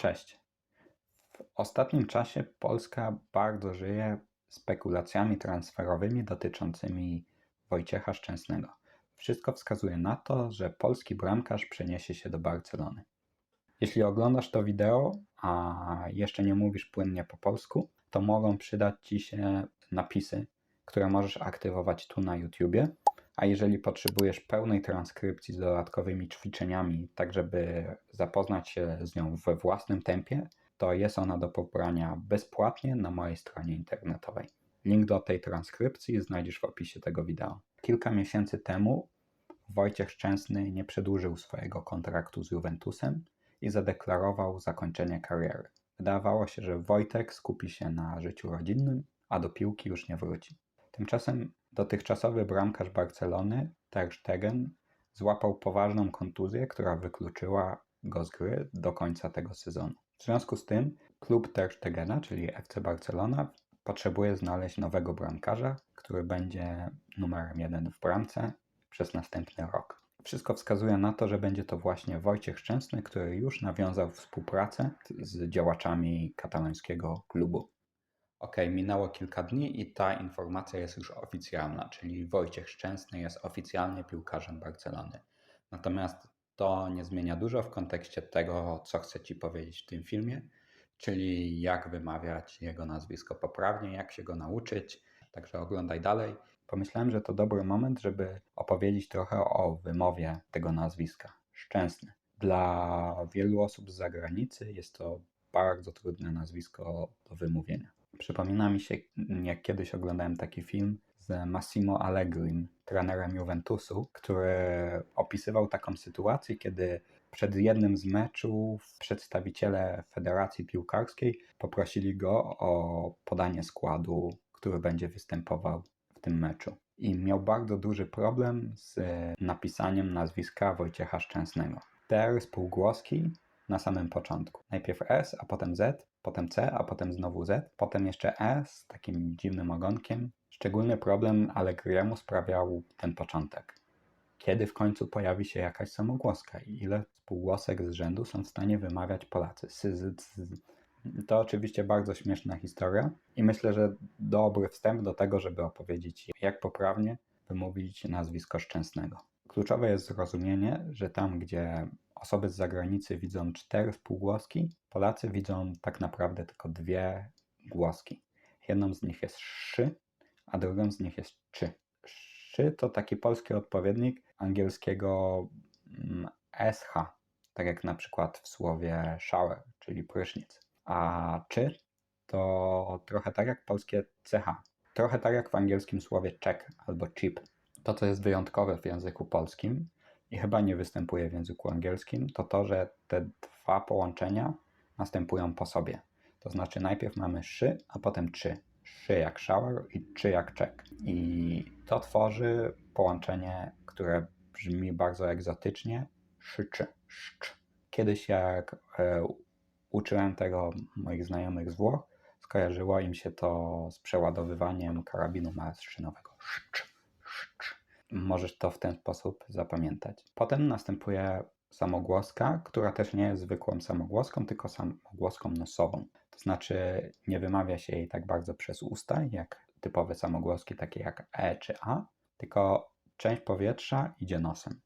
Cześć. W ostatnim czasie Polska bardzo żyje spekulacjami transferowymi dotyczącymi Wojciecha Szczęsnego. Wszystko wskazuje na to, że polski bramkarz przeniesie się do Barcelony. Jeśli oglądasz to wideo, a jeszcze nie mówisz płynnie po polsku, to mogą przydać Ci się napisy, które możesz aktywować tu na YouTubie. A jeżeli potrzebujesz pełnej transkrypcji z dodatkowymi ćwiczeniami, tak żeby zapoznać się z nią we własnym tempie, to jest ona do pobrania bezpłatnie na mojej stronie internetowej. Link do tej transkrypcji znajdziesz w opisie tego wideo. Kilka miesięcy temu Wojciech Szczęsny nie przedłużył swojego kontraktu z Juventusem i zadeklarował zakończenie kariery. Wydawało się, że Wojtek skupi się na życiu rodzinnym, a do piłki już nie wróci. Tymczasem dotychczasowy bramkarz Barcelony, Ter Stegen, złapał poważną kontuzję, która wykluczyła go z gry do końca tego sezonu. W związku z tym klub Ter Stegena, czyli FC Barcelona, potrzebuje znaleźć nowego bramkarza, który będzie numerem 1 w bramce przez następny rok. Wszystko wskazuje na to, że będzie to właśnie Wojciech Szczęsny, który już nawiązał współpracę z działaczami katalońskiego klubu. Minęło kilka dni i ta informacja jest już oficjalna, czyli Wojciech Szczęsny jest oficjalnie piłkarzem Barcelony. Natomiast to nie zmienia dużo w kontekście tego, co chcę Ci powiedzieć w tym filmie, czyli jak wymawiać jego nazwisko poprawnie, jak się go nauczyć, także oglądaj dalej. Pomyślałem, że to dobry moment, żeby opowiedzieć trochę o wymowie tego nazwiska. Szczęsny. Dla wielu osób z zagranicy jest to bardzo trudne nazwisko do wymówienia. Przypomina mi się, jak kiedyś oglądałem taki film z Massimo Allegrim, trenerem Juventusu, który opisywał taką sytuację, kiedy przed jednym z meczów przedstawiciele Federacji Piłkarskiej poprosili go o podanie składu, który będzie występował w tym meczu. I miał bardzo duży problem z napisaniem nazwiska Wojciecha Szczęsnego. Ter spółgłoski na samym początku. Najpierw S, a potem Z, potem C, a potem znowu Z, potem jeszcze E z takim dziwnym ogonkiem. Szczególny problem Allegriemu sprawiał ten początek. Kiedy w końcu pojawi się jakaś samogłoska i ile spółgłosek z rzędu są w stanie wymawiać Polacy? To oczywiście bardzo śmieszna historia i myślę, że dobry wstęp do tego, żeby opowiedzieć, jak poprawnie wymówić nazwisko Szczęsnego. Kluczowe jest zrozumienie, że tam, gdzie osoby z zagranicy widzą 4 spółgłoski, Polacy widzą tak naprawdę tylko 2 głoski. Jedną z nich jest szy, a drugą z nich jest czy. Szy to taki polski odpowiednik angielskiego sh, tak jak na przykład w słowie shower, czyli prysznic. A czy to trochę tak jak polskie ch, trochę tak jak w angielskim słowie check albo chip. To, co jest wyjątkowe w języku polskim i chyba nie występuje w języku angielskim, to to, że te dwa połączenia następują po sobie. To znaczy najpierw mamy szy, a potem czy. Szy jak shower i czy jak check. I to tworzy połączenie, które brzmi bardzo egzotycznie, szyczy, szcz. Kiedyś jak uczyłem tego moich znajomych z Włoch, skojarzyło im się to z przeładowywaniem karabinu maszynowego. Szcz. Możesz to w ten sposób zapamiętać. Potem następuje samogłoska, która też nie jest zwykłą samogłoską, tylko samogłoską nosową. To znaczy nie wymawia się jej tak bardzo przez usta, jak typowe samogłoski takie jak e czy a, tylko część powietrza idzie nosem.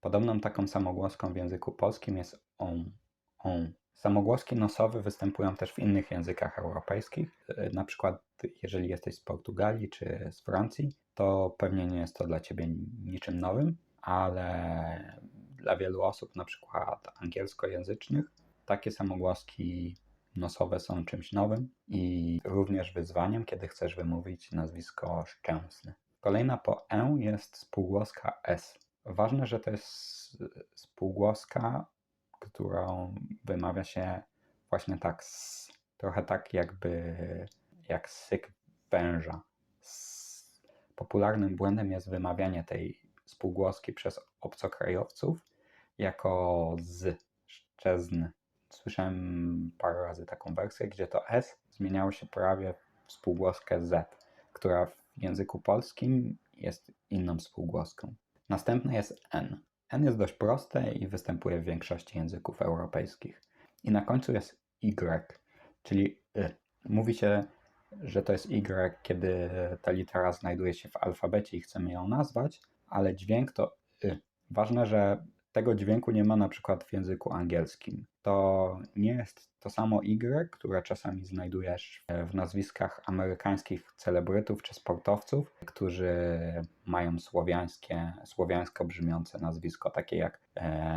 Podobną taką samogłoską w języku polskim jest on. Samogłoski nosowe występują też w innych językach europejskich. Na przykład jeżeli jesteś z Portugalii czy z Francji, to pewnie nie jest to dla Ciebie niczym nowym, ale dla wielu osób, na przykład angielskojęzycznych, takie samogłoski nosowe są czymś nowym i również wyzwaniem, kiedy chcesz wymówić nazwisko Szczęsny. Kolejna po jest spółgłoska S. Ważne, że to jest spółgłoska, którą wymawia się właśnie tak trochę tak jak syk węża. Popularnym błędem jest wymawianie tej spółgłoski przez obcokrajowców jako szczezny. Słyszałem parę razy taką wersję, gdzie to S zmieniało się prawie w spółgłoskę Z, która w języku polskim jest inną spółgłoską. Następne jest N. N jest dość proste i występuje w większości języków europejskich. i na końcu jest Y, czyli Mówi się, że to jest Y, kiedy ta litera znajduje się w alfabecie i chcemy ją nazwać, ale dźwięk to Ważne, że tego dźwięku nie ma na przykład w języku angielskim. To nie jest to samo Y, które czasami znajdujesz w nazwiskach amerykańskich celebrytów czy sportowców, którzy mają słowiańsko brzmiące nazwisko, takie jak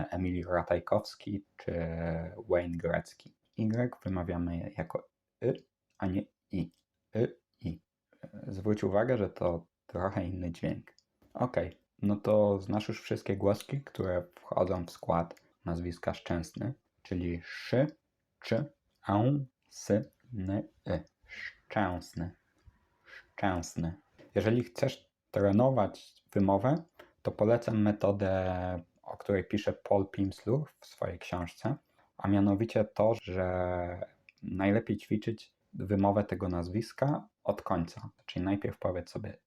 Emil Ratajkowski czy Wayne Gretzky. Y wymawiamy jako a nie I. I. Zwróć uwagę, że to trochę inny dźwięk. Ok, no to znasz już wszystkie głoski, które wchodzą w skład nazwiska Szczęsny, czyli szy, czy, Szczęsny. Szczęsny. Jeżeli chcesz trenować wymowę, to polecam metodę, o której pisze Paul Pimsleur w swojej książce, a mianowicie to, że najlepiej ćwiczyć wymowę tego nazwiska od końca. Czyli najpierw powiedz sobie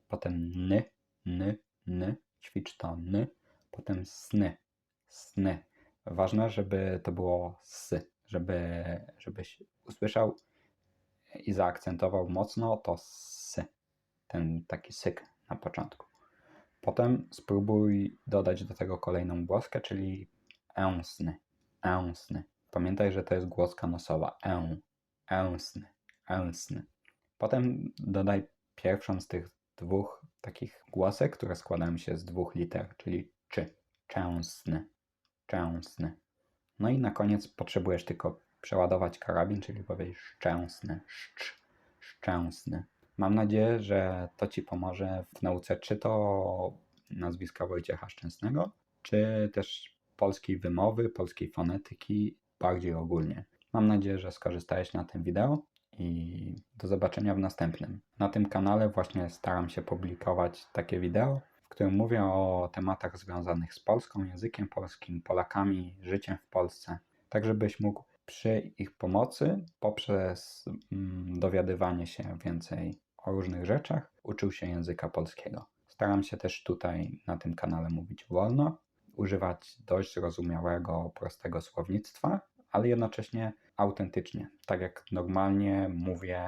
potem ćwicz to potem sny. Ważne, żeby to było żebyś usłyszał i zaakcentował mocno to ten taki syk na początku. Potem spróbuj dodać do tego kolejną głoskę, czyli ęsny. Pamiętaj, że to jest głoska nosowa. Ęsny. Potem dodaj pierwszą z tych dwóch takich głosek, które składają się z dwóch liter, czyli częsny. No i na koniec potrzebujesz tylko przeładować karabin, czyli powiedzieć szczęsny. Mam nadzieję, że to Ci pomoże w nauce czy to nazwiska Wojciecha Szczęsnego, czy też polskiej wymowy, polskiej fonetyki bardziej ogólnie. Mam nadzieję, że skorzystałeś na tym wideo i do zobaczenia w następnym. Na tym kanale właśnie staram się publikować takie wideo, w którym mówię o tematach związanych z Polską, językiem polskim, Polakami, życiem w Polsce, tak żebyś mógł przy ich pomocy, poprzez dowiadywanie się więcej o różnych rzeczach, uczył się języka polskiego. Staram się też tutaj na tym kanale mówić wolno, używać dość zrozumiałego, prostego słownictwa, ale jednocześnie autentycznie, tak jak normalnie mówię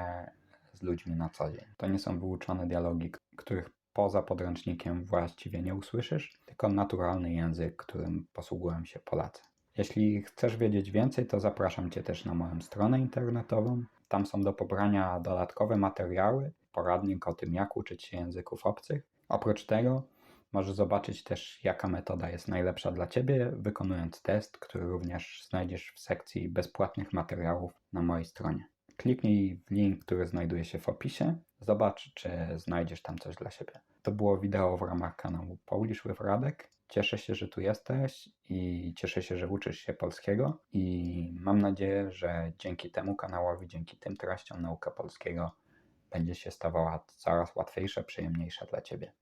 z ludźmi na co dzień. To nie są wyuczone dialogi, których poza podręcznikiem właściwie nie usłyszysz, tylko naturalny język, którym posługują się Polacy. Jeśli chcesz wiedzieć więcej, to zapraszam Cię też na moją stronę internetową. Tam są do pobrania dodatkowe materiały, poradnik o tym, jak uczyć się języków obcych. Oprócz tego możesz zobaczyć też, jaka metoda jest najlepsza dla Ciebie, wykonując test, który również znajdziesz w sekcji bezpłatnych materiałów na mojej stronie. Kliknij w link, który znajduje się w opisie. Zobacz, czy znajdziesz tam coś dla siebie. To było wideo w ramach kanału Polish with Radek. Cieszę się, że tu jesteś i cieszę się, że uczysz się polskiego i mam nadzieję, że dzięki temu kanałowi, dzięki tym treściom nauka polskiego będzie się stawała coraz łatwiejsza, przyjemniejsza dla Ciebie.